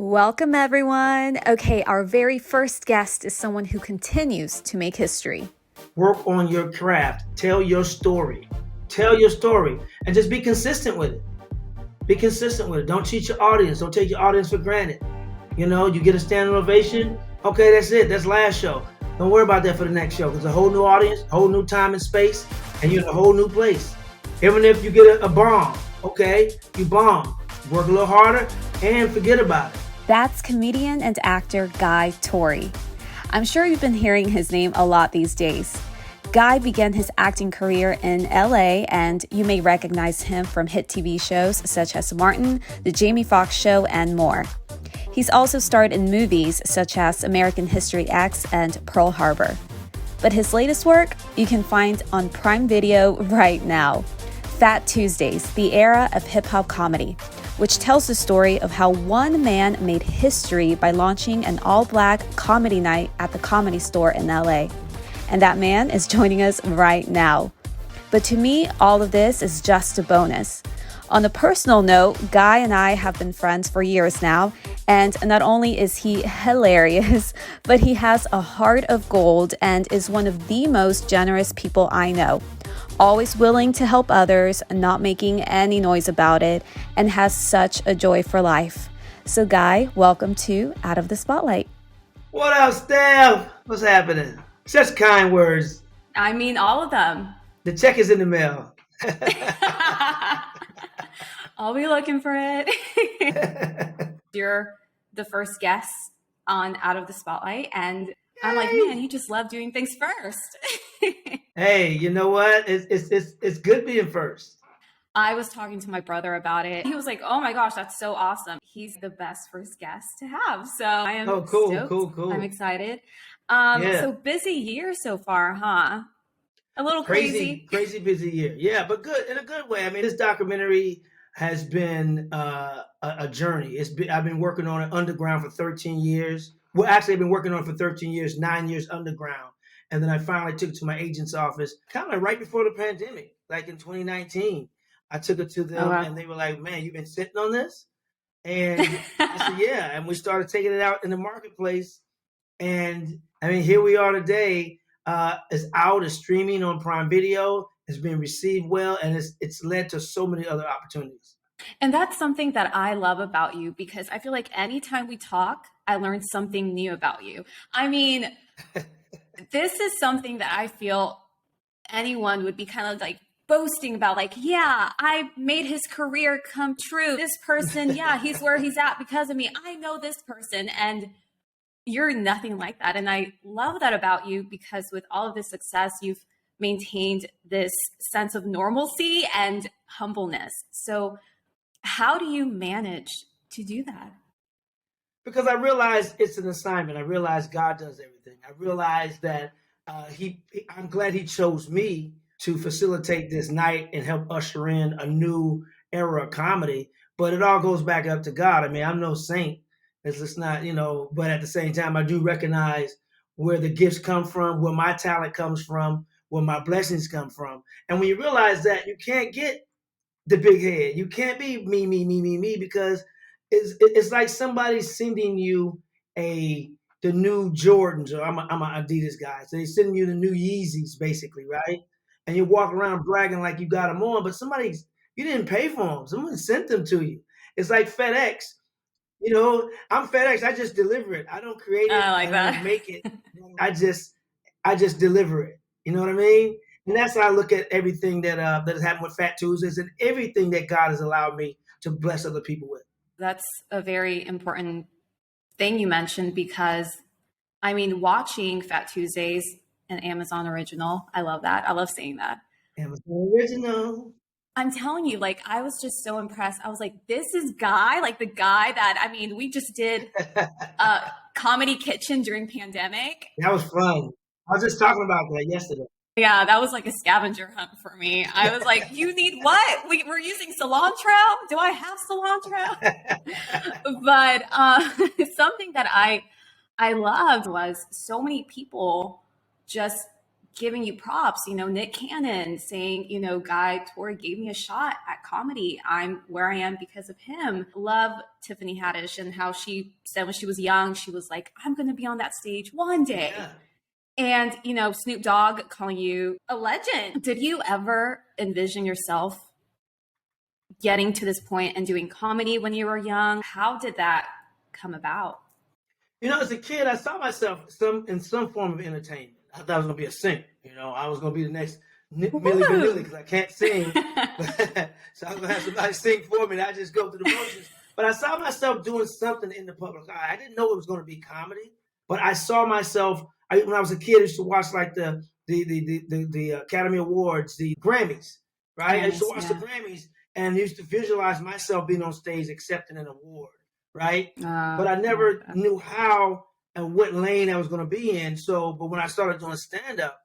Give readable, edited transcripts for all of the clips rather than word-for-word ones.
Welcome, everyone. Okay, our very first guest is someone who continues to make history. Work on your craft. Tell your story. Tell your story and just be consistent with it. Be consistent with it. Don't cheat your audience. Don't take your audience for granted. You get a standing ovation. Okay, that's it. That's last show. Don't worry about that for the next show because a whole new audience, whole new time and space, and you're in a whole new place. Even if you get a bomb, okay, you bomb. Work a little harder and forget about it. That's comedian and actor Guy Torry. I'm sure you've been hearing his name a lot these days. Guy began his acting career in LA, and you may recognize him from hit TV shows such as Martin, The Jamie Foxx Show, and more. He's also starred in movies such as American History X and Pearl Harbor. But his latest work you can find on Prime Video right now. Phat Tuesdays, the era of hip-hop comedy, which tells the story of how one man made history by launching an all-black comedy night at the Comedy Store in LA. And that man is joining us right now. But to me, all of this is just a bonus. On a personal note, Guy and I have been friends for years now, and not only is he hilarious, but he has a heart of gold and is one of the most generous people I know. Always willing to help others, not making any noise about it, and has such a joy for life. So Guy, welcome to Out of the Spotlight. What up, Steph? What's happening? Such kind words. I mean, all of them. The check is in the mail. I'll be looking for it. You're the first guest on Out of the Spotlight, and I'm like, man, you just love doing things first. Hey, you know what? It's good being first. I was talking to my brother about it. He was like, oh my gosh, that's so awesome. He's the best first guest to have. So I am stoked. Cool. I'm excited. Yeah. So busy year so far, huh? A little crazy. Crazy busy year. Yeah, but good in a good way. I mean, this documentary has been a journey. I've been working on it underground for 13 years. Well, actually, I've been working on it for 13 years, 9 years underground. And then I finally took it to my agent's office kind of right before the pandemic, like in 2019. I took it to them and they were like, man, you've been sitting on this? And I said, yeah. And we started taking it out in the marketplace. And I mean, here we are today. It's out, it's streaming on Prime Video. It's been received well, and it's led to so many other opportunities. And that's something that I love about you, because I feel like anytime we talk, I learn something new about you. I mean, this is something that I feel anyone would be kind of like boasting about, like, yeah, I made his career come true. This person, yeah, he's where he's at because of me. I know this person, and you're nothing like that. And I love that about you, because with all of this success, you've maintained this sense of normalcy and humbleness. So how do you manage to do that? Because I realize it's an assignment. I realize God does everything. I realize that I'm glad he chose me to facilitate this night and help usher in a new era of comedy. But it all goes back up to God. I mean, I'm no saint. It's just not, but at the same time, I do recognize where the gifts come from, where my talent comes from, where my blessings come from. And when you realize that, you can't get the big head. You can't be me, because it's like somebody sending you the new Jordans, or I'm an Adidas guy. So they're sending you the new Yeezys, basically, right? And you walk around bragging like you got them on, but you didn't pay for them. Someone sent them to you. It's like FedEx. I'm FedEx. I just deliver it. I don't create it. I like that. I don't make it. I just deliver it. You know what I mean? And that's how I look at everything that has happened with Phat Tuesdays and everything that God has allowed me to bless other people with. That's a very important thing you mentioned, because I mean, watching Phat Tuesdays, an Amazon original, I love that. I love seeing that. Amazon original. I'm telling you, like, I was just so impressed. I was like, this is Guy, like the guy that, I mean, we just did a comedy kitchen during pandemic. That was fun. I was just talking about that yesterday. Yeah, that was like a scavenger hunt for me. I was like, you need what? We're using cilantro? Do I have cilantro? But something that I loved was so many people just giving you props. Nick Cannon saying, Guy Torry gave me a shot at comedy. I'm where I am because of him. Love Tiffany Haddish and how she said when she was young, she was like, I'm going to be on that stage one day. Yeah. And, Snoop Dogg calling you a legend. Did you ever envision yourself getting to this point and doing comedy when you were young? How did that come about? As a kid, I saw myself in some form of entertainment. I thought I was going to be a singer. I was going to be the next Millie Vanilli because I can't sing. So I was going to have somebody sing for me, and I just go through the motions. But I saw myself doing something in the public eye. I didn't know it was going to be comedy, but I saw myself. When I was a kid, I used to watch like the Academy Awards, the Grammys, right? I used to watch the Grammys and used to visualize myself being on stage accepting an award, right? But I never knew how and what lane I was going to be in. So, but when I started doing stand-up,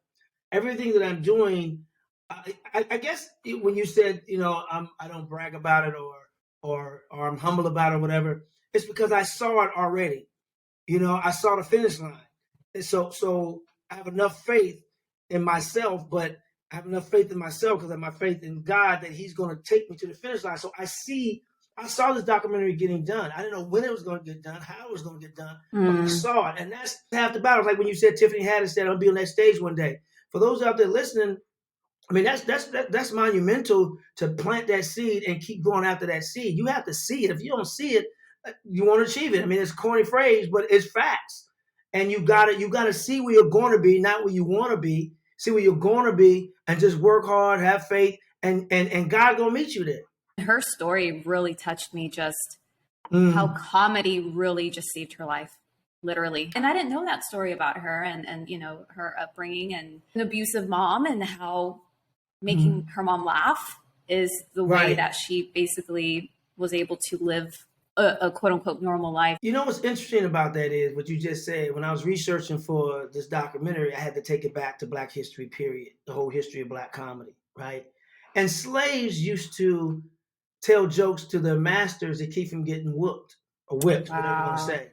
everything that I'm doing, I guess when you said, I don't brag about it or I'm humble about it or whatever, it's because I saw it already. I saw the finish line. And so I have enough faith in myself, but I have enough faith in myself because I have my faith in God that he's going to take me to the finish line. So I saw this documentary getting done. I didn't know when it was going to get done, how it was going to get done, but I saw it. And that's half the battle. Like when you said Tiffany Haddish said, I'll be on that stage one day. For those out there listening, I mean, that's monumental to plant that seed and keep going after that seed. You have to see it. If you don't see it, you won't achieve it. I mean, it's a corny phrase, but it's facts. And you gotta see where you're going to be, not where you want to be. See where you're going to be, and just work hard, have faith, and God gonna meet you there. Her story really touched me. Just how comedy really just saved her life, literally. And I didn't know that story about her, and her upbringing and an abusive mom, and how making her mom laugh is the way that she basically was able to live a quote unquote normal life. What's interesting about that is what you just said. When I was researching for this documentary, I had to take it back to Black history, period, the whole history of Black comedy, right? And slaves used to tell jokes to their masters to keep them getting whooped or whipped, whatever you want to say.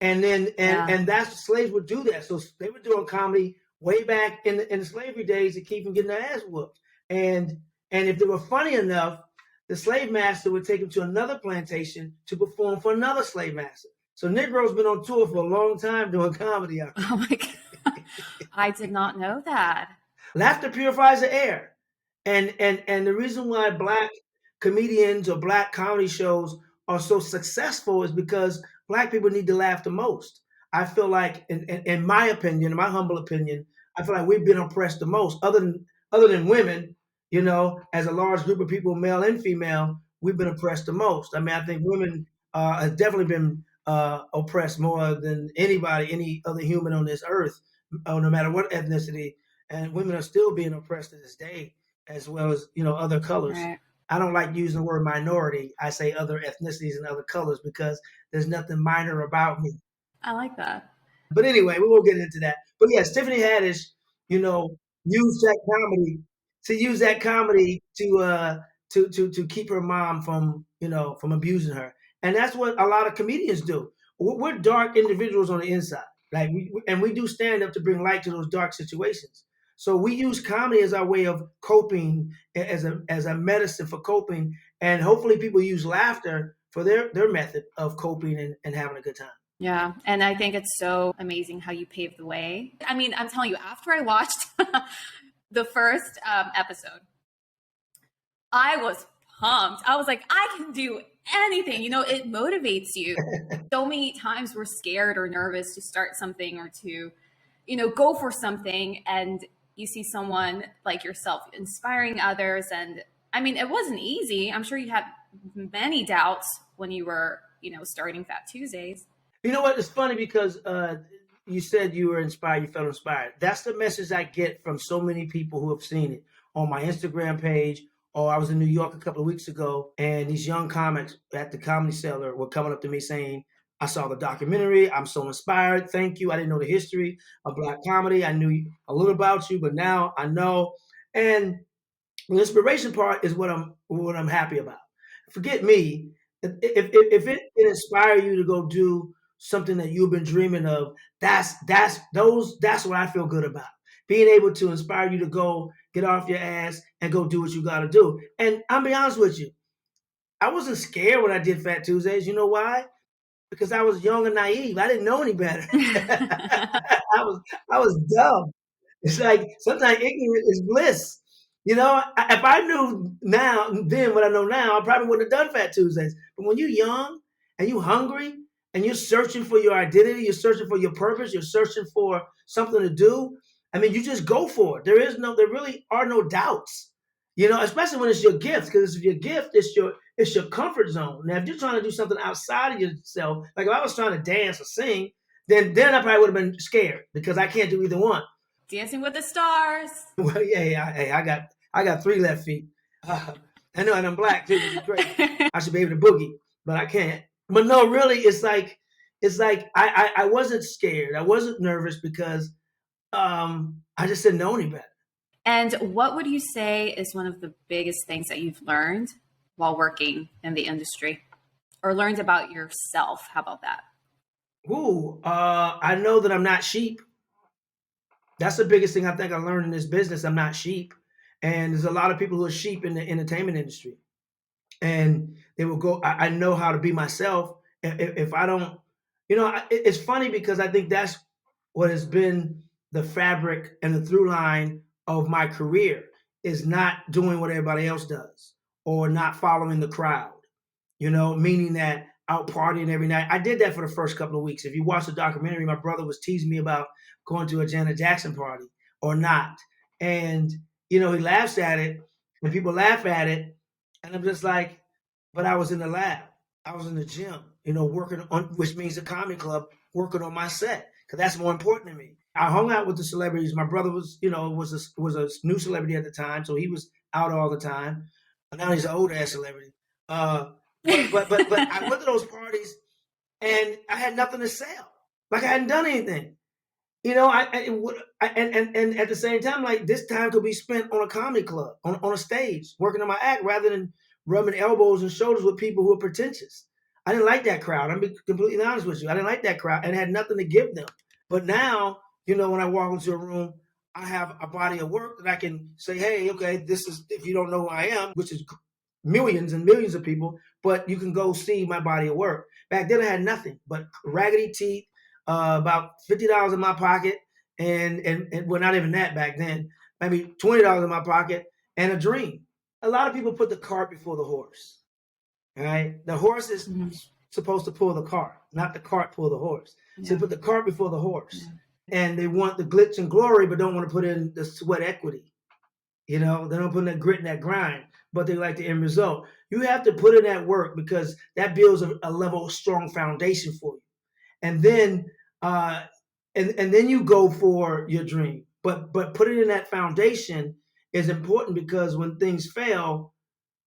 And then and that's slaves would do that. So they were doing comedy way back in the slavery days to keep them getting their ass whooped. And if they were funny enough, the slave master would take them to another plantation to perform for another slave master. So Negroes been on tour for a long time doing comedy out there. Oh my God. I did not know that. Laughter purifies the air. And the reason why Black comedians or Black comedy shows are so successful is because Black people need to laugh the most. I feel like, in my opinion, in my humble opinion, I feel like we've been oppressed the most, other than women. As a large group of people, male and female, we've been oppressed the most. I mean, I think women have definitely been oppressed more than anybody, any other human on this earth, no matter what ethnicity. And women are still being oppressed to this day, as well as, other colors. Right. I don't like using the word minority. I say other ethnicities and other colors because there's nothing minor about me. I like that. But anyway, we won't get into that. But yes, Tiffany Haddish, used that comedy to keep her mom from abusing her. And that's what a lot of comedians do. We're dark individuals on the inside. Like we do stand up to bring light to those dark situations. So we use comedy as our way of coping, as a medicine for coping. And hopefully people use laughter for their method of coping and having a good time. Yeah. And I think it's so amazing how you paved the way. I mean, I'm telling you, after I watched the first episode, I was pumped. I was like, I can do anything. It motivates you. So many times we're scared or nervous to start something or to, go for something. And you see someone like yourself inspiring others. And I mean, it wasn't easy. I'm sure you had many doubts when you were, starting Phat Tuesdays. You know what? It's funny because you said you were inspired, you felt inspired. That's the message I get from so many people who have seen it on my Instagram page. Or I was in New York a couple of weeks ago, and these young comics at the Comedy Cellar were coming up to me saying, I saw the documentary. I'm so inspired. Thank you. I didn't know the history of Black comedy. I knew a little about you, but now I know. And the inspiration part is what I'm happy about. Forget me. If it inspire you to go do something that you've been dreaming of, that's what I feel good about. being able to inspire you to go get off your ass and go do what you got to do. And I'll be honest with you, I wasn't scared when I did Fat Tuesdays. You know why? Because I was young and naive. I didn't know any better. I was dumb. It's like sometimes ignorant is bliss. If I knew then what I know now, I probably wouldn't have done Fat Tuesdays. But when you're young and you're hungry and you're searching for your identity, you're searching for your purpose, you're searching for something to do. I mean, you just go for it. There really are no doubts. Especially when it's your gift, because if your gift, it's your comfort zone. Now, if you're trying to do something outside of yourself, like if I was trying to dance or sing, then I probably would have been scared because I can't do either one. Dancing with the Stars. Well, yeah, I got 3 left feet. I know, and I'm black too, which is great. I should be able to boogie, but I can't. But no, really, it's like I wasn't scared. I wasn't nervous because I just didn't know any better. And what would you say is one of the biggest things that you've learned while working in the industry, or learned about yourself? How about that? I know that I'm not sheep. That's the biggest thing I think I learned in this business. I'm not sheep. And there's a lot of people who are sheep in the entertainment industry. And they will go, I know how to be myself. If I don't, it's funny because I think that's what has been the fabric and the through line of my career, is not doing what everybody else does or not following the crowd, meaning that out partying every night. I did that for the first couple of weeks. If you watch the documentary, my brother was teasing me about going to a Janet Jackson party or not. And, he laughs at it and people laugh at it. And I'm just like, but I was in the lab. I was in the gym, working on, which means the comedy club, working on my set, because that's more important to me. I hung out with the celebrities. My brother was a new celebrity at the time, so he was out all the time. But now he's an old ass celebrity. But I went to those parties and I had nothing to sell. Like I hadn't done anything. And at the same time, like this time could be spent on a comedy club, on a stage, working on my act rather than rubbing elbows and shoulders with people who are pretentious. I didn't like that crowd. I'm being completely honest with you. I didn't like that crowd and had nothing to give them. But now, when I walk into a room, I have a body of work that I can say, hey, okay, this is, if you don't know who I am, which is millions and millions of people, but you can go see my body of work. Back then I had nothing but raggedy teeth, about $50 in my pocket, and well, not even that back then, maybe $20 in my pocket, and a dream. A lot of people put the cart before the horse. All right? The horse is supposed to pull the cart, not the cart pull the horse. Yeah. So they put the cart before the horse. Yeah. And they want the glitz and glory, but don't want to put in the sweat equity. They don't put in that grit and that grind, but they like the end result. You have to put in that work because that builds a level of strong foundation for you. And then and then you go for your dream. But putting in that foundation is important because when things fail,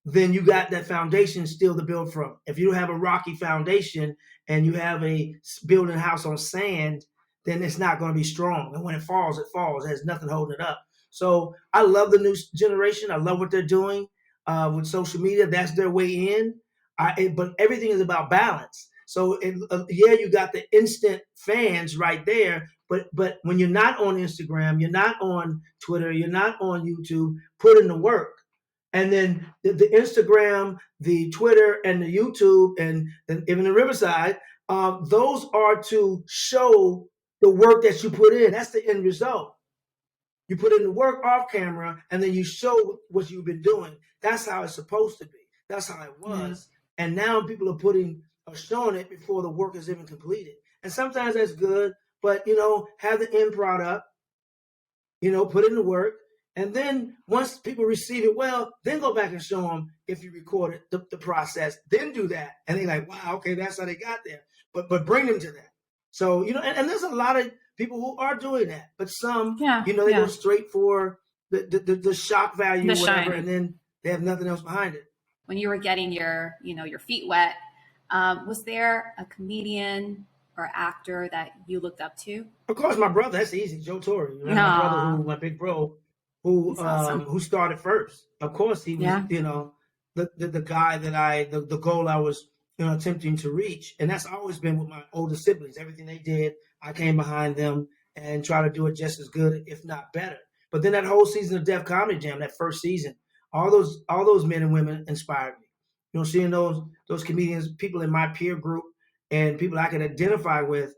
then you got that foundation still to build from. If you don't have a rocky foundation and you have a building house on sand, then it's not going to be strong. And when it falls, it falls. There's nothing holding it up. So I love the new generation. I love what they're doing with social media. That's their way in. But everything is about balance. So you got the instant fans right there. But when you're not on Instagram, you're not on Twitter, you're not on YouTube, put in the work. And then the Instagram, the Twitter, and the YouTube, and even the Riverside, those are to show the work that you put in. That's the end result. You put in the work off camera, and then you show what you've been doing. That's how it's supposed to be. That's how it was. Yeah. And now people are showing it before the work is even completed. And sometimes that's good, but, have the end product, put in the work. And then once people receive it well, then go back and show them if you recorded the process, then do that. And they're like, wow, okay, that's how they got there. But bring them to that. So, and there's a lot of people who are doing that, but some, they go straight for the shock value or whatever, and then they have nothing else behind it. When you were getting your feet wet, was there a comedian or actor that you looked up to? Of course, my brother. That's easy. Guy Torry. My brother, my big bro, who started first. Of course, he was, the guy that the goal I was, attempting to reach. And that's always been with my older siblings. Everything they did, I came behind them and try to do it just as good, if not better. But then that whole season of Def Comedy Jam, that first season, all those men and women inspired me. You know, seeing those comedians, people in my peer group, and people I could identify with,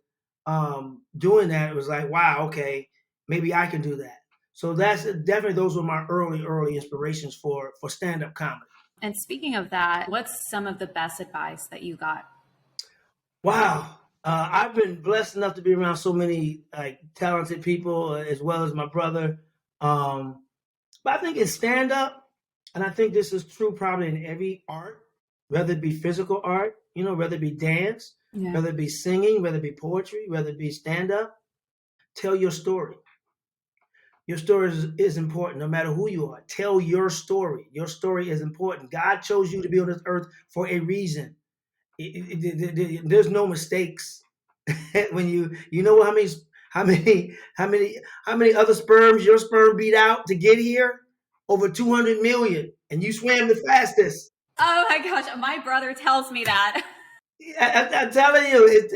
doing that, it was like, wow, okay, maybe I can do that. So that's definitely, those were my early inspirations for stand-up comedy. And speaking of that, what's some of the best advice that you got? Wow. I've been blessed enough to be around so many like talented people, as well as my brother. But I think in stand up, and I think this is true probably in every art, whether it be physical art, you know, whether it be dance, Yeah. whether it be singing, whether it be poetry, whether it be stand up, tell your story. Your story is important no matter who you are. Tell your story. Your story is important. God chose you to be on this earth for a reason. There's no mistakes. When you know how many other sperms your sperm beat out to get here? Over 200 million, and you swam the fastest. Oh my gosh, my brother tells me that. I'm telling you,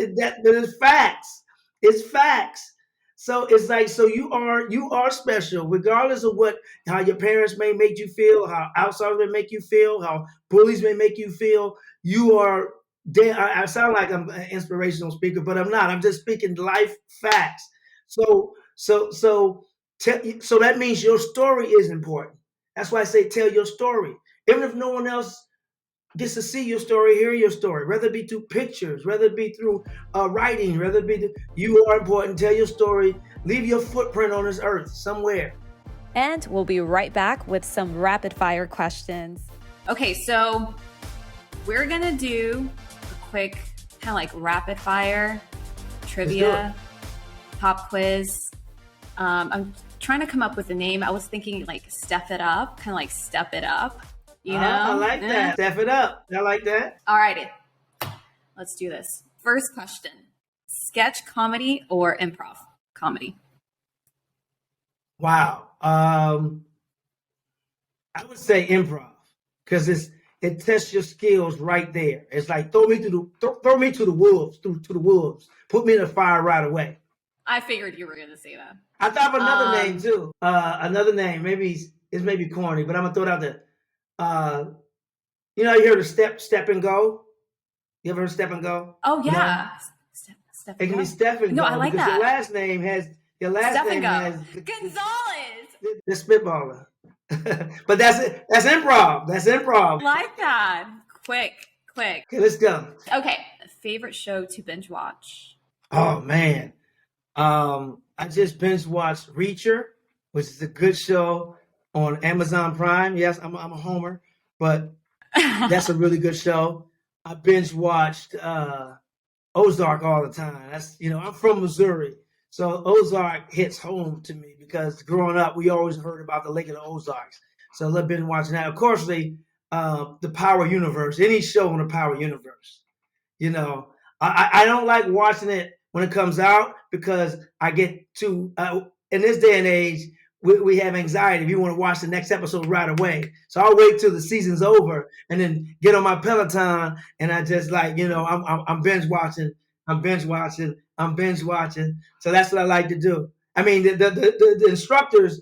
but it's facts. It's facts. So it's like, so you are special, regardless of how your parents may make you feel, how outsiders may make you feel, how bullies may make you feel. You are. I sound like I'm an inspirational speaker, but I'm not. I'm just speaking life facts. So that means your story is important. That's why I say tell your story, even if no one else gets to see your story, hear your story, whether it be through pictures, whether it be through writing, whether it be you are important. Tell your story. Leave your footprint on this earth somewhere. And we'll be right back with some rapid fire questions. Okay, so we're gonna do a quick kind of like rapid fire trivia pop quiz. I'm trying to come up with a name. I was thinking like Step It Up, kind of like Step It Up. You know? I like that. Step it up. I like that. All righty. Let's do this. First question. Sketch comedy or improv comedy? Wow. I would say improv, because it tests your skills right there. It's like throw me to the wolves, to the wolves. Put me in the fire right away. I figured you were going to say that. I thought of another name too. Another name. Maybe it's maybe corny, but I'm gonna throw it out there. You know, you heard of step and go? You ever heard of step and go? Oh yeah. No? Step it can be step and go. No, I like that. Your last name has Gonzalez. The spitballer. But that's improv. That's improv. I like that. Quick. Okay, let's go. Okay. Favorite show to binge watch? Oh man. I just binge watched Reacher, which is a good show on Amazon Prime. Yes, I'm a homer, but that's a really good show. I binge watched Ozark all the time. That's, you know, I'm from Missouri, so Ozark hits home to me because growing up we always heard about the Lake of the Ozarks. So I've been watching that. Of course, the Power Universe, any show in the Power Universe. You know, I don't like watching it when it comes out because I get to in this day and age. We have anxiety. We want to watch the next episode right away. So I'll wait till the season's over and then get on my Peloton and I just like, you know, I'm binge watching. So that's what I like to do. I mean, the instructors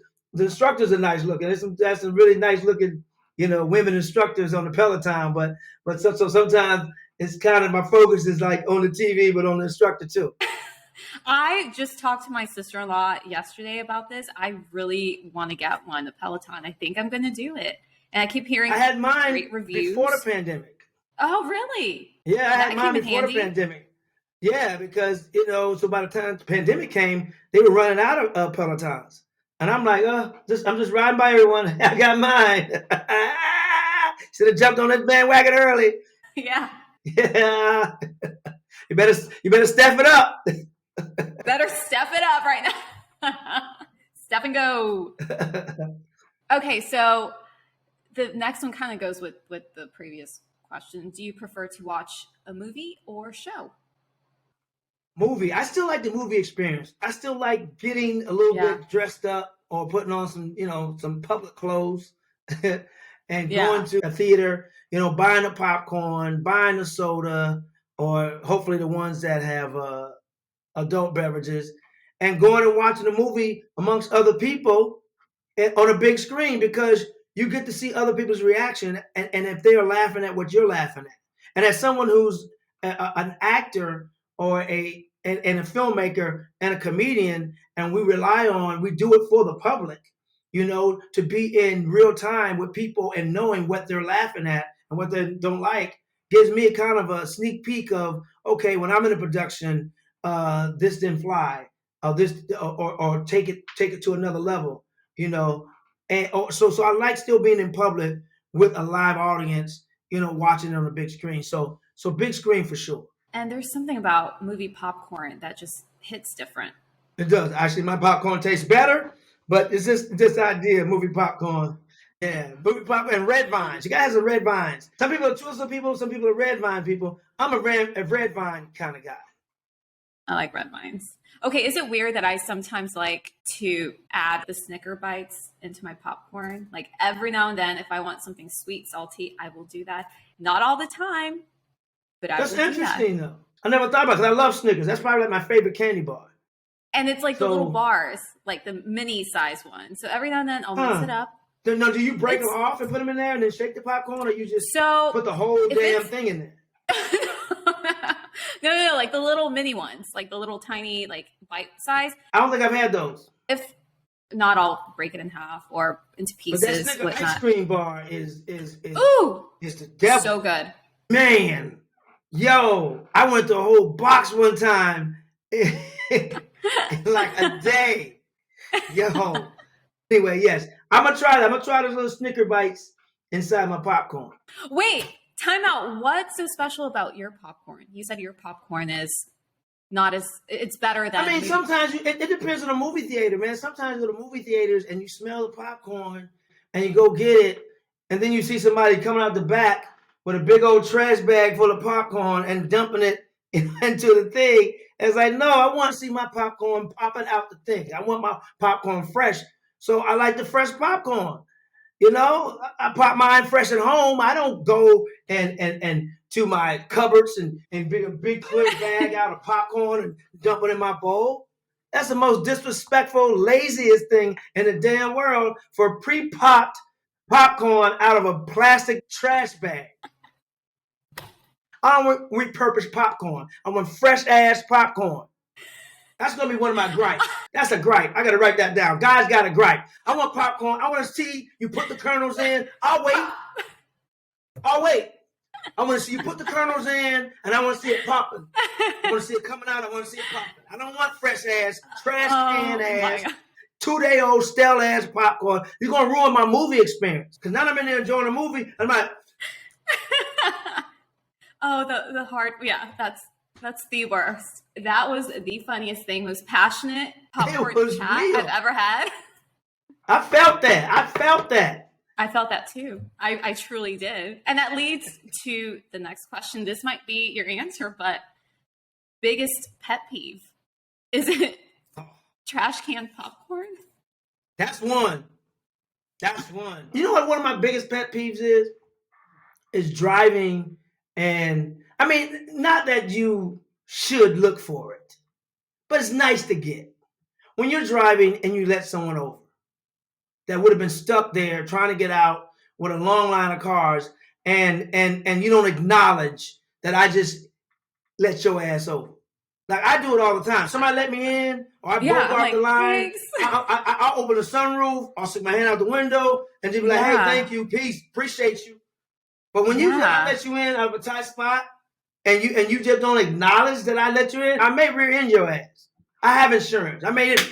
are nice looking. There's some really nice looking, you know, women instructors on the Peloton, but so sometimes it's kind of my focus is like on the TV, but on the instructor too. I just talked to my sister-in-law yesterday about this. I really want to get one, the Peloton. I think I'm going to do it. And I keep hearing I had mine great reviews. Before the pandemic. Oh, really? Yeah, I had mine before the pandemic. Yeah, because, you know, so by the time the pandemic came, they were running out of Pelotons. And I'm like, I'm just riding by everyone. I got mine. Should have jumped on this bandwagon early. Yeah. Yeah. You better step it up. Better step it up right now. Step and go. Okay, so the next one kind of goes with the previous question. Do you prefer to watch a movie or show? Movie. I still like the movie experience. I still like getting a little bit dressed up or putting on some public clothes and going to a theater, you know, buying the popcorn, buying the soda, or hopefully the ones that have adult beverages, and going and watching a movie amongst other people on a big screen, because you get to see other people's reaction, and if they're laughing at what you're laughing at. And as someone who's an actor or and a filmmaker and a comedian, and we do it for the public, to be in real time with people and knowing what they're laughing at and what they don't like, gives me a kind of a sneak peek of, okay, when I'm in a production, this didn't fly, or take it to another level, and so I like still being in public with a live audience, watching it on a big screen. So big screen for sure. And there's something about movie popcorn that just hits different. It does. Actually, my popcorn tastes better, but it's just this idea of movie popcorn. Yeah, movie popcorn and red vines. You guys have red vines. Some people are Twizzler people, some people are red vine people. I'm a red vine kind of guy. I like red vines. Okay, is it weird that I sometimes like to add the Snicker bites into my popcorn? Like every now and then, if I want something sweet, salty, I will do that. Not all the time, but I will do that. That's interesting, though. I never thought about it, because I love Snickers. That's probably like my favorite candy bar. And it's like the little bars, like the mini size one. So every now and then I'll mix it up. No, do you break them off and put them in there and then shake the popcorn, or you just put the whole damn thing in there? No, like the little mini ones, like the little tiny, like bite size. I don't think I've had those. If not, I'll break it in half or into pieces. But that Snicker ice cream bar is ooh, is the devil. So good. Man, yo, I went to a whole box one time in like a day. Yo. Anyway, yes, I'm gonna try that. I'm gonna try those little Snicker bites inside my popcorn. Wait. Time out. What's so special about your popcorn? You said your popcorn is not as, it's better than. I mean, sometimes it depends on the movie theater, man. Sometimes you go to movie theaters and you smell the popcorn and you go get it, and then you see somebody coming out the back with a big old trash bag full of popcorn and dumping it into the thing. And it's like, no, I want to see my popcorn popping out the thing. I want my popcorn fresh. So I like the fresh popcorn. I pop mine fresh at home. I don't go and to my cupboards and bring a big clear bag out of popcorn and dump it in my bowl. That's the most disrespectful, laziest thing in the damn world, for pre-popped popcorn out of a plastic trash bag. I don't want repurposed popcorn. I want fresh-ass popcorn. That's going to be one of my gripes. That's a gripe. I got to write that down. Guys got a gripe. I want popcorn. I want to see you put the kernels in. I'll wait. I want to see you put the kernels in, and I want to see it popping. I want to see it coming out. I want to see it popping. I don't want fresh-ass, trash can-ass, 2-day-old stale-ass popcorn. You're going to ruin my movie experience. Because now I'm in there enjoying the movie, and I'm like... the heart. Yeah, that's the worst. That was the funniest thing, most passionate popcorn chat I've ever had. I felt that. I felt that too. I truly did. And that leads to the next question. This might be your answer, but biggest pet peeve. Is it trash can popcorn? That's one. You know what one of my biggest pet peeves is? Is driving, and I mean, not that you should look for it, but it's nice to get. When you're driving and you let someone over that would have been stuck there trying to get out with a long line of cars, and you don't acknowledge that I just let your ass over. Like, I do it all the time. Somebody let me in, or I bogart the line. I'll open the sunroof, I'll stick my hand out the window, and just be like, hey, thank you, peace, appreciate you. But when I let you in out of a tight spot, and you just don't acknowledge that I let you in, I may rear end your ass. I have insurance. I made it.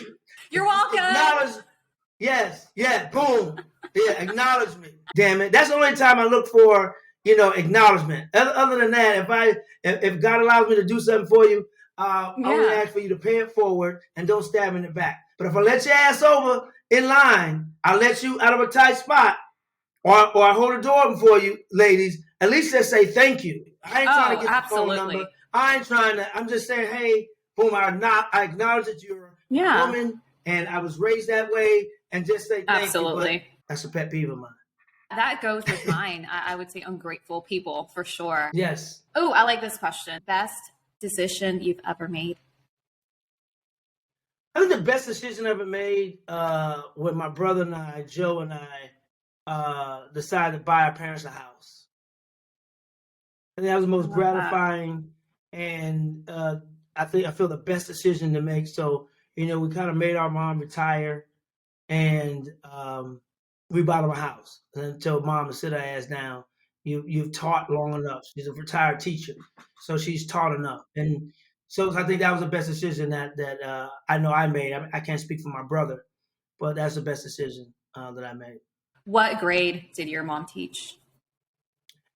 You're welcome. Acknowledge. Yes. Yeah. Boom. Yeah. Acknowledge me. Damn it. That's the only time I look for, acknowledgement. Other than that, if God allows me to do something for you, I only ask for you to pay it forward and don't stab in the back. But if I let your ass over in line, I let you out of a tight spot, or I hold the door open for you, ladies, at least just say thank you. I ain't trying to get the phone number. I ain't trying to. I'm just saying, hey, boom, I acknowledge that you're a woman and I was raised that way, and just say thank you. But that's a pet peeve of mine. That goes with mine. I would say ungrateful people for sure. Yes. Oh, I like this question. Best decision you've ever made? I think the best decision I ever made when my brother and I, Joe and I, decided to buy our parents a house. And that was the I most love that. gratifying and I feel the best decision to make. So, we kind of made our mom retire and we bought them a house and told mom to sit her ass down. You've taught long enough. She's a retired teacher, so she's taught enough. And so I think that was the best decision that I know I made. I can't speak for my brother, but that's the best decision that I made. What grade did your mom teach?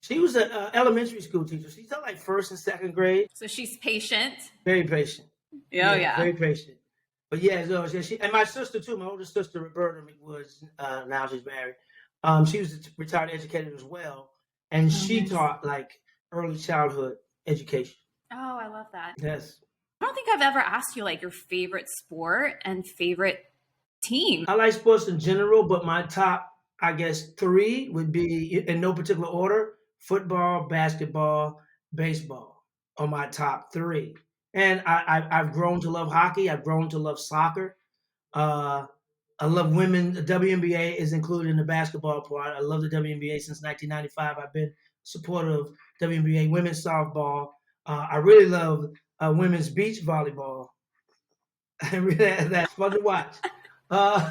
She was an elementary school teacher. She taught like first and second grade. So she's patient. Very patient. Oh, Yeah, yeah. very patient. But yeah, so she and my sister too. My older sister Roberta McWoods. Now she's married. She was a retired educator as well, and she nice. taught like early childhood education. Oh, I love that. Yes. I don't think I've ever asked you like your favorite sport and favorite team. I like sports in general, but my top, I guess, three would be in no particular order: football, basketball, baseball are my top three. And I've grown to love hockey. I've grown to love soccer. Uh, I love women. The WNBA is included in the basketball part. I love the WNBA since 1995. I've been supportive of WNBA women's softball. I really love women's beach volleyball. I really, that's fun to watch. So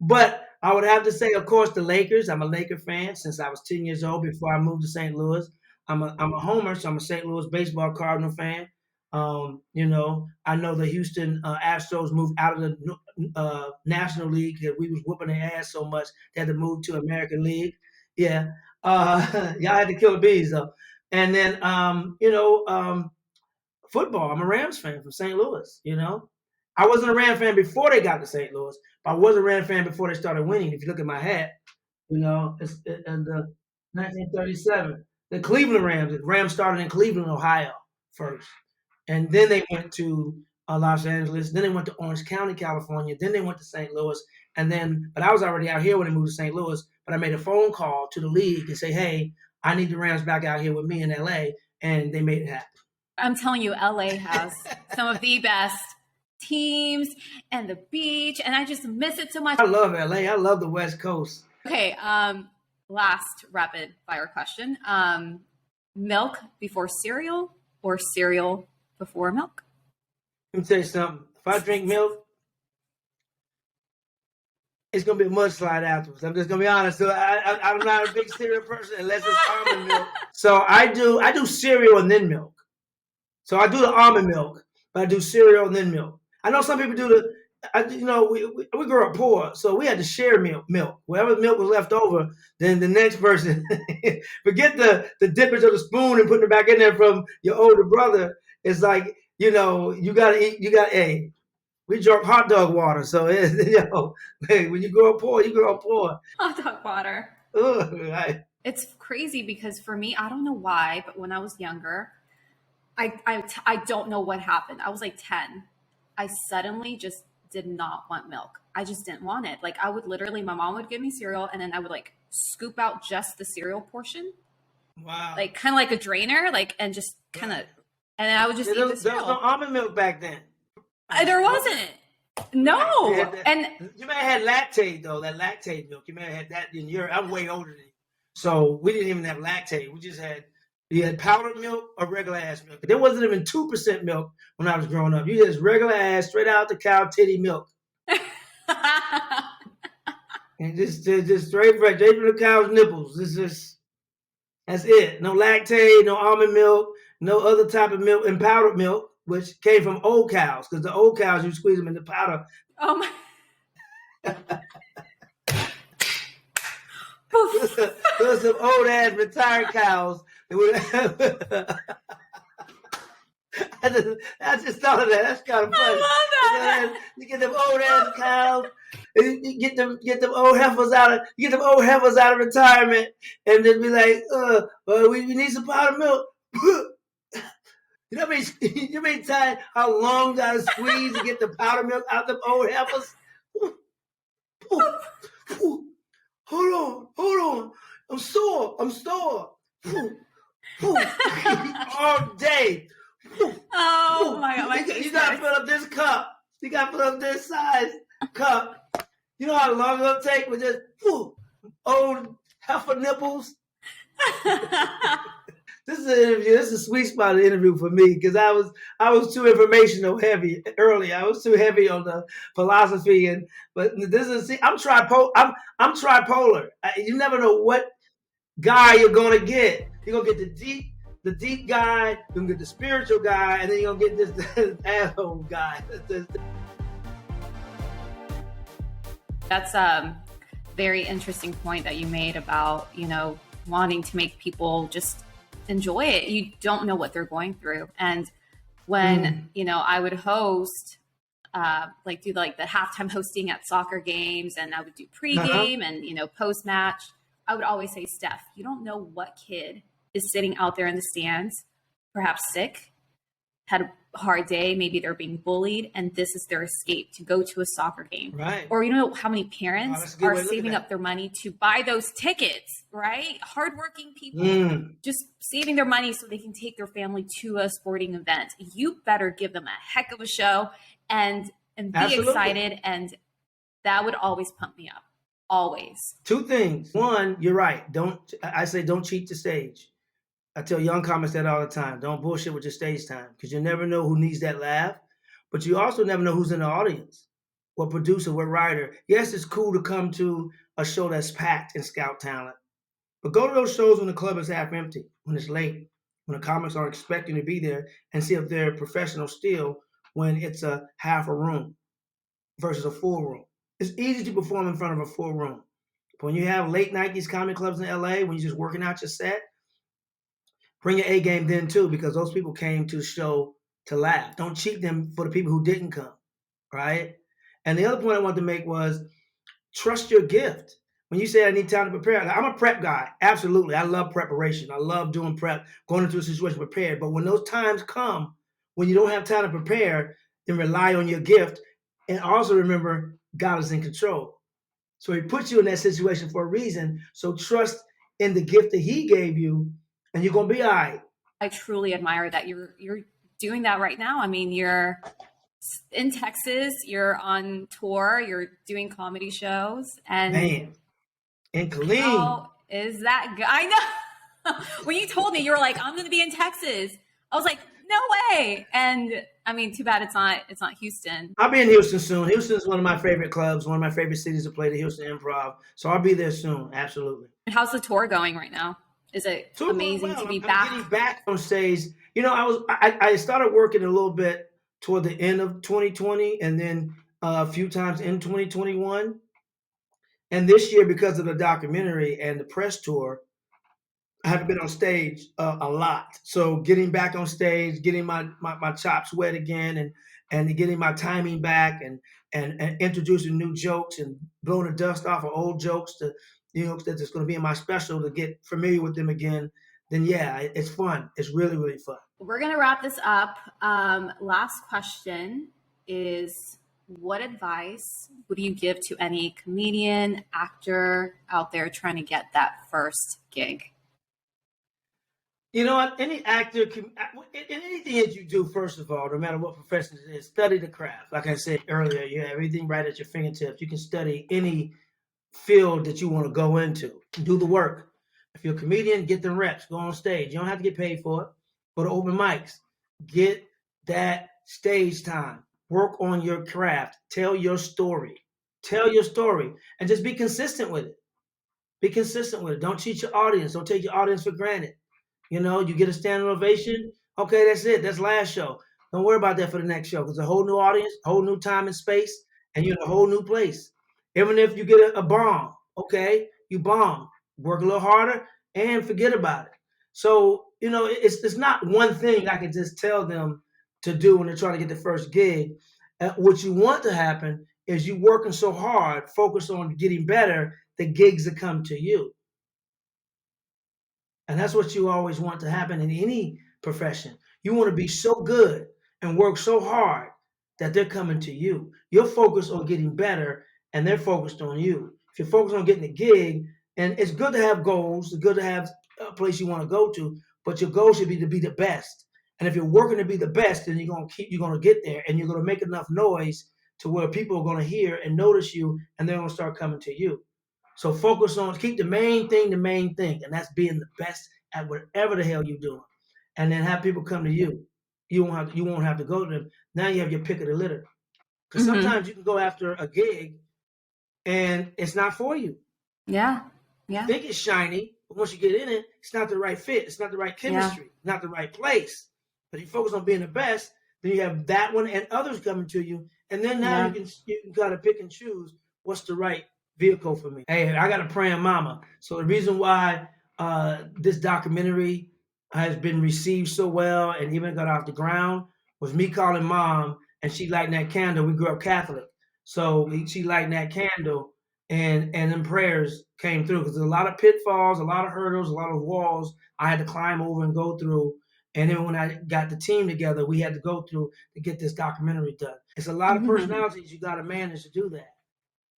but I would have to say, of course, the Lakers. I'm a Laker fan since I was 10 years old before I moved to St. Louis. I'm a homer, so I'm a St. Louis baseball Cardinal fan. I know the Houston Astros moved out of the National League because we was whooping their ass so much they had to move to American League. Yeah, y'all had to kill the bees though. And then football. I'm a Rams fan from St. Louis. I wasn't a Rams fan before they got to St. Louis, but I was a Rams fan before they started winning. If you look at my hat, in the 1937, the Cleveland Rams. The Rams started in Cleveland, Ohio, first, and then they went to Los Angeles. Then they went to Orange County, California. Then they went to St. Louis, but I was already out here when they moved to St. Louis. But I made a phone call to the league and say, "Hey, I need the Rams back out here with me in LA," and they made it happen. I'm telling you, LA has some of the best teams and the beach, and I just miss it so much. I love LA. I love the West Coast. Okay, last rapid fire question. Milk before cereal or cereal before milk? Let me tell you something. If I drink milk, it's gonna be a mudslide afterwards. I'm just gonna be honest. So I'm not a big cereal person unless it's almond milk. So I do cereal and then milk. So I do the almond milk, but I do cereal and then milk. I know some people do we grew up poor, so we had to share milk. Whatever milk was left over, then the next person, forget the dippage of the spoon and putting it back in there from your older brother. It's like, you gotta eat, we drunk hot dog water. So, when you grow up poor, you grow up poor. Hot dog water. Ugh, right. It's crazy because for me, I don't know why, but when I was younger, I don't know what happened. I was like 10. I suddenly just did not want milk. I just didn't want it. Like I would literally, my mom would give me cereal and then I would like scoop out just the cereal portion. Wow. Like kind of like a drainer, and just kind of, and then I would just eat the cereal. There was no almond milk back then. There wasn't. No. And you may have had Lactate though, that Lactate milk. You may have had that in your, I'm way older than you. So we didn't even have Lactate. We just had, you had powdered milk or regular ass milk. There wasn't even 2% milk when I was growing up. You just regular ass, straight out the cow titty milk. And just straight from the cow's nipples. That's it. No Lactate, no almond milk, no other type of milk, and powdered milk, which came from old cows, because the old cows, you squeeze them in the powder. Oh my. Those some old ass retired cows. I just thought of that. That's kind of funny. I love that. You get them old ass cows. You get them old heifers out of retirement, and then be like, we need some powdered milk. You know how many times how long I squeeze to get the powdered milk out of them old heifers? Hold on. I'm sore. All day. Oh Oh my God, my face You got to fill up this cup. You got to fill up this size cup. You know how long it'll take with just old heifer nipples? This is an interview. This is a sweet spot of interview for me because I was too informational heavy early. I was too heavy on the philosophy but this is I'm tripolar. You never know what guy you're gonna get. You're gonna get the deep guy. You're gonna get the spiritual guy, and then you're gonna get this asshole guy. That's a very interesting point that you made about wanting to make people just enjoy it. You don't know what they're going through. And when I would host do the halftime hosting at soccer games, and I would do pregame and post match, I would always say, Steph, you don't know what kid is sitting out there in the stands, perhaps sick, had a hard day, maybe they're being bullied, and this is their escape to go to a soccer game. Right. Or how many parents are saving up their money to buy those tickets, right? Hardworking people just saving their money so they can take their family to a sporting event. You better give them a heck of a show and be excited, and that would always pump me up. Always. Two things. One, you're right. Don't cheat the stage. I tell young comics that all the time. Don't bullshit with your stage time because you never know who needs that laugh, but you also never know who's in the audience, what producer, what writer. Yes, it's cool to come to a show that's packed and scout talent, but go to those shows when the club is half empty, when it's late, when the comics aren't expecting to be there, and see if they're professional still when it's a half a room versus a full room. It's easy to perform in front of a full room. But when you have late night, these comedy clubs in LA, when you're just working out your set, bring your A game then too, because those people came to the show to laugh. Don't cheat them for the people who didn't come, right? And the other point I wanted to make was trust your gift. When you say I need time to prepare, I'm a prep guy. Absolutely. I love preparation. I love doing prep, going into a situation prepared. But when those times come, when you don't have time to prepare, then rely on your gift. And also remember, God is in control. So he puts you in that situation for a reason. So trust in the gift that he gave you, and you're going to be all right. I truly admire that you're doing that right now. I mean, you're in Texas, you're on tour, you're doing comedy shows. And man, and clean. How is that? I know. When you told me, you were like, I'm going to be in Texas. I was like, no way. And I mean, too bad it's not Houston. I'll be in Houston soon. Houston's one of my favorite clubs, one of my favorite cities to play, the Houston Improv. So I'll be there soon. Absolutely. And how's the tour going right now? Is it amazing to be back? Getting back on stage. I started working a little bit toward the end of 2020 and then a few times in 2021. And this year, because of the documentary and the press tour, I haven't been on stage a lot. So getting back on stage, getting my chops wet again and getting my timing back and introducing new jokes and blowing the dust off of old jokes to that's going to be in my special to get familiar with them again, then yeah, it's fun. It's really, really fun. We're going to wrap this up. Last question is, what advice would you give to any comedian, actor out there trying to get that first gig? You know what? Any actor can, in anything that you do, first of all, no matter what profession it is, study the craft. Like I said earlier, you have everything right at your fingertips. You can study any field that you want to go into. Do the work. If you're a comedian, get the reps. Go on stage. You don't have to get paid for it. Go to open mics. Get that stage time. Work on your craft. Tell your story. Tell your story. And just be consistent with it. Be consistent with it. Don't cheat your audience. Don't take your audience for granted. You get a standing ovation. Okay, that's it. That's last show. Don't worry about that for the next show because a whole new audience, whole new time and space, and you're in a whole new place. Even if you get a bomb, okay, you bomb. Work a little harder and forget about it. So, it's not one thing I can just tell them to do when they're trying to get the first gig. What you want to happen is you working so hard, focus on getting better, the gigs that come to you. And that's what you always want to happen in any profession. You want to be so good and work so hard that they're coming to you. You're focused on getting better and they're focused on you. If you're focused on getting a gig, and it's good to have goals, it's good to have a place you want to go to, but your goal should be to be the best. And if you're working to be the best, then you're going to get there, and you're going to make enough noise to where people are going to hear and notice you, and they're going to start coming to you. So focus on, keep the main thing, and that's being the best at whatever the hell you're doing. And then have people come to you. You won't have to go to them. Now you have your pick of the litter. Because sometimes you can go after a gig and it's not for you. Yeah. You think it's shiny, but once you get in it, it's not the right fit. It's not the right chemistry, not the right place. But if you focus on being the best, then you have that one and others coming to you. And then now you can kind of pick and choose what's the right vehicle for me. Hey, I got a praying mama. So the reason why this documentary has been received so well and even got off the ground was me calling mom, and she lighting that candle. We grew up Catholic. So she lighting that candle, and them prayers came through, because there's a lot of pitfalls, a lot of hurdles, a lot of walls I had to climb over and go through. And then when I got the team together, we had to go through to get this documentary done. It's a lot of personalities you got to manage to do that.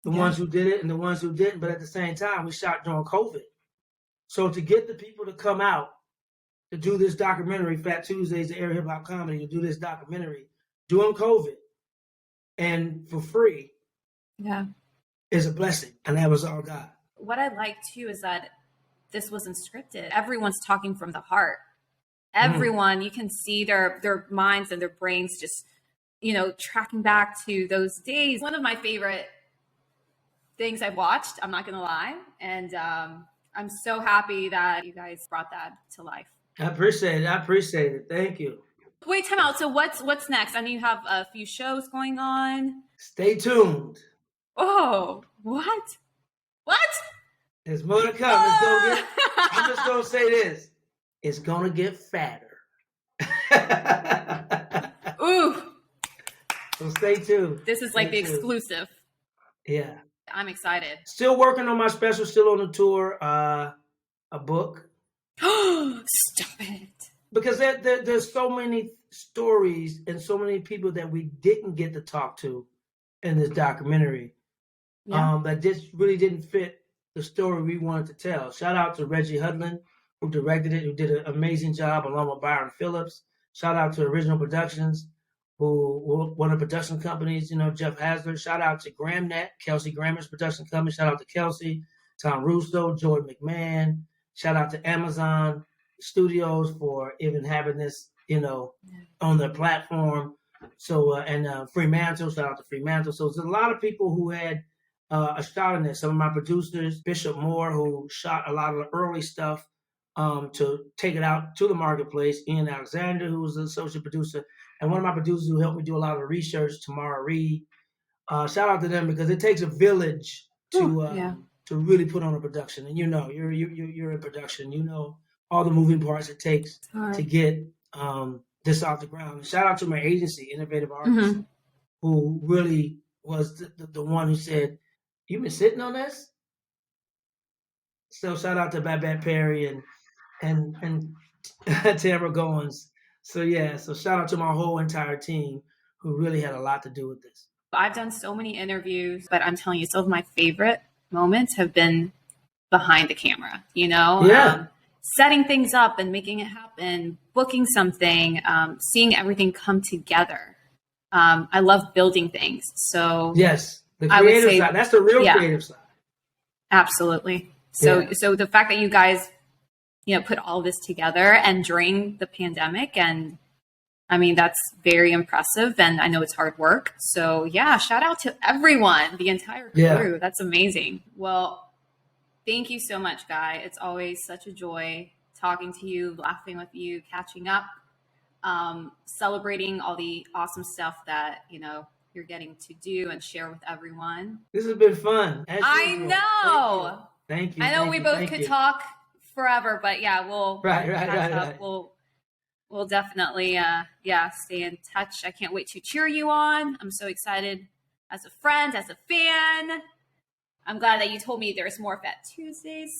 The ones who did it and the ones who didn't. But at the same time, we shot during COVID. So to get the people to come out to do this documentary, Phat Tuesdays, the Area Hip Hop Comedy, to do this documentary during COVID and for free, is a blessing. And that was all God. What I like too is that this wasn't scripted. Everyone's talking from the heart. Everyone, you can see their minds and their brains just, tracking back to those days. One of my favorite things I've watched, I'm not going to lie. And I'm so happy that you guys brought that to life. I appreciate it. Thank you. Wait, time out. So what's next? I know you have a few shows going on. Stay tuned. Oh, what? There's more to come. I'm just going to say this. It's going to get fatter. Ooh. So stay tuned. This is like the exclusive. Yeah. I'm excited. Still working on my special, still on the tour. A book. Stop it. Because there's so many stories and so many people that we didn't get to talk to in this documentary that just really didn't fit the story we wanted to tell. Shout out to Reggie Hudlin, who directed it, who did an amazing job along with Byron Phillips. Shout out to Original Productions, who one of the production companies, Jeff Hasler. Shout out to GramNet, Kelsey Grammer's production company. Shout out to Kelsey, Tom Russo, Joy McMahon. Shout out to Amazon Studios for even having this, on their platform. So, and Fremantle, shout out to Fremantle. So there's a lot of people who had a shot in this. Some of my producers, Bishop Moore, who shot a lot of the early stuff to take it out to the marketplace. Ian Alexander, who was the associate producer, and one of my producers who helped me do a lot of the research, Tamara Reed. Shout out to them, because it takes a village to really put on a production. And you're in production. All the moving parts it takes to get this off the ground. And shout out to my agency, Innovative Artists, who really was the one who said, "You've been sitting on this?" So shout out to Babette Perry and Tamara Goins. So shout out to my whole entire team who really had a lot to do with this. I've done so many interviews, but I'm telling you, some of my favorite moments have been behind the camera, setting things up and making it happen, booking something, seeing everything come together. I love building things. So yes, the creative side, that's the real creative side. Absolutely. So the fact that you guys, put all this together and during the pandemic, and I mean, that's very impressive. And I know it's hard work. So shout out to everyone, the entire crew. Yeah. That's amazing. Well, thank you so much, Guy. It's always such a joy talking to you, laughing with you, catching up, celebrating all the awesome stuff that, you're getting to do and share with everyone. This has been fun. I know. Thank you. I know we both could talk forever, but we'll right. We'll definitely stay in touch. I can't wait to cheer you on. I'm so excited as a friend, as a fan. I'm glad that you told me there's more Phat Tuesdays,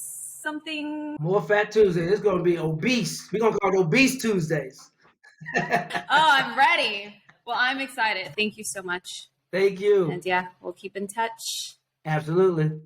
something. More Phat Tuesdays. It's going to be obese. We're going to call it Obese Tuesdays. I'm ready. Well, I'm excited. Thank you so much. Thank you. And we'll keep in touch. Absolutely.